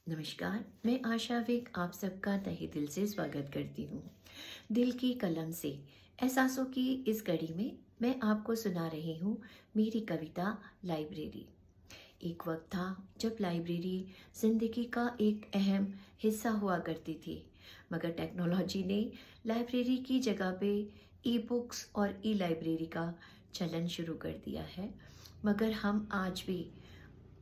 नमस्कार। मैं आशा विक आप सबका तहे दिल से स्वागत करती हूँ। दिल की कलम से एहसासों की इस कड़ी में मैं आपको सुना रही हूँ मेरी कविता लाइब्रेरी। एक वक्त था जब लाइब्रेरी जिंदगी का एक अहम हिस्सा हुआ करती थी, मगर टेक्नोलॉजी ने लाइब्रेरी की जगह पे ई बुक्स और ई लाइब्रेरी का चलन शुरू कर दिया है। मगर हम आज भी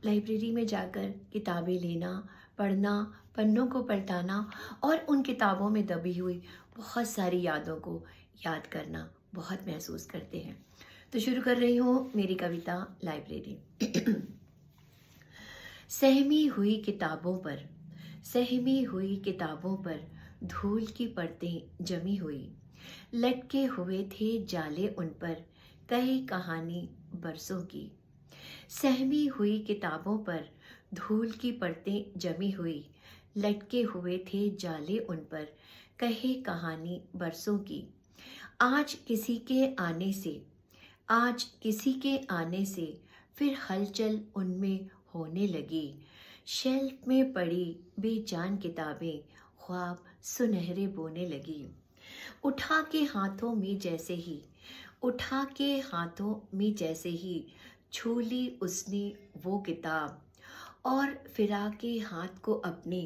लाइब्रेरी में जाकर किताबें लेना, पढ़ना, पन्नों को पलटाना और उन किताबों में दबी हुई बहुत सारी यादों को याद करना बहुत महसूस करते हैं। तो शुरू कर रही हूँ मेरी कविता लाइब्रेरी। सहमी हुई किताबों पर, सहमी हुई किताबों पर धूल की परतें जमी हुई, लटके हुए थे जाले उन पर, कई कहानी बरसों की। सहमी हुई किताबों पर धूल की परतें जमी हुई, लटके हुए थे जाले उन पर, कहे कहानी बरसों की। आज किसी के आने से, आज किसी के आने से फिर हलचल उनमें होने लगी। शेल्फ में पड़ी बेजान किताबें ख्वाब सुनहरे बोने लगी। उठा के हाथों में जैसे ही, उठा के हाथों में जैसे ही छू ली उसने वो किताब, और फिरा के हाथ को अपने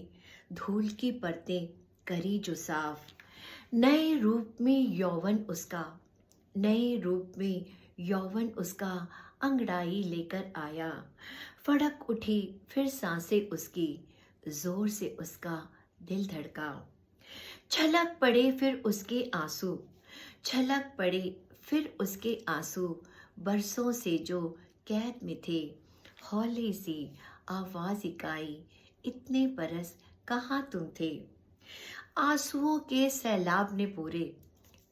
धूल की परतें करी जो साफ। नए रूप में यौवन उसका, नए रूप में यौवन उसका अंगड़ाई लेकर आया। फड़क उठी फिर सांसें उसकी, जोर से उसका दिल धड़का। छलक पड़े फिर उसके आंसू, छलक पड़े फिर उसके आंसू, बरसों से जो कैद में थे। हौले सी आवाज इकाई, इतने बरस कहाँ तुम थे। आंसुओं के सैलाब ने पूरे,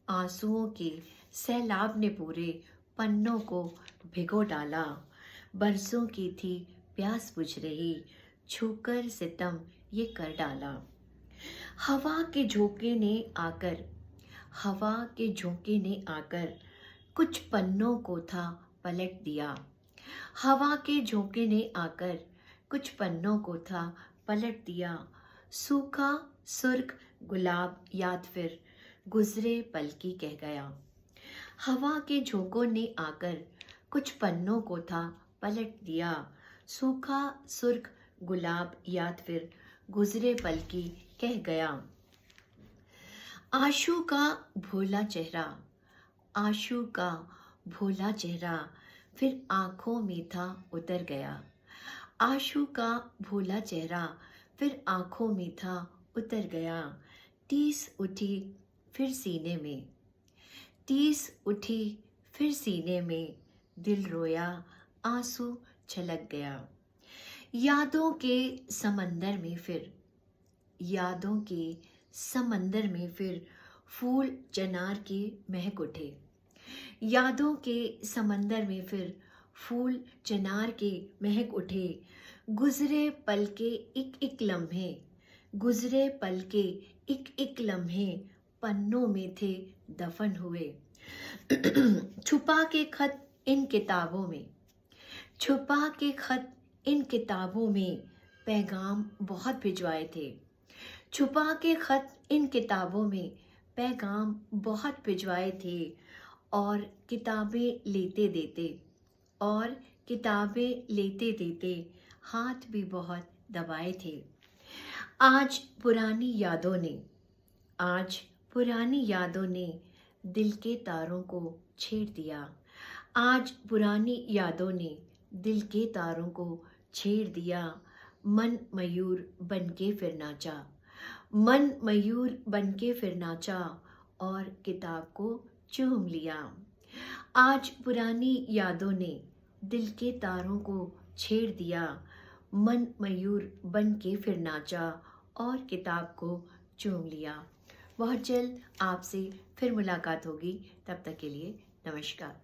आंसुओं के सैलाब ने पूरे पन्नों को भिगो डाला। बरसों की थी प्यास बुझ रही, छूकर सितम ये कर डाला। हवा के झोंके ने आकर, हवा के झोंके ने आकर कुछ पन्नों को था पलट दिया। हवा के झोंके ने आकर कुछ पन्नों को था पलट दिया। सूखा सुर्ख गुलाब याद फिर गुजरे पल की कह गया। हवा के झोंकों ने आकर कुछ पन्नों को था पलट दिया। सूखा सुर्ख गुलाब याद फिर गुजरे पल की कह गया। आशू का भोला चेहरा, आशू का भोला चेहरा फिर आंखों में था उतर गया। आशू का भोला चेहरा फिर आंखों में था उतर गया। टीस उठी फिर सीने में, टीस उठी फिर सीने में, दिल रोया आंसू छलक गया। यादों के समंदर में फिर, यादों के समंदर में फिर फूल चनार के महक उठे। यादों के समंदर में फिर फूल चनार के महक उठे। गुजरे पल के एक एक लम्हे, गुजरे पल के एक एक लम्हे पन्नों में थे दफन हुए। छुपा के खत इन किताबों में, छुपा के खत इन किताबों में पैगाम बहुत भिजवाए थे। छुपा के खत इन किताबों में पैगाम बहुत भिजवाए थे। और किताबें लेते देते, और किताबें लेते देते हाथ भी बहुत दबाए थे। आज पुरानी यादों ने, आज पुरानी यादों ने दिल के तारों को छेड़ दिया। आज पुरानी यादों ने दिल के तारों को छेड़ दिया। मन मयूर बनके फिर नाचा, मन मयूर बनके फिर नाचा और किताब को चूम लिया। आज पुरानी यादों ने दिल के तारों को छेड़ दिया। मन मयूर बनके फिर नाचा और किताब को चूम लिया। बहुत जल्द आपसे फिर मुलाकात होगी, तब तक के लिए नमस्कार।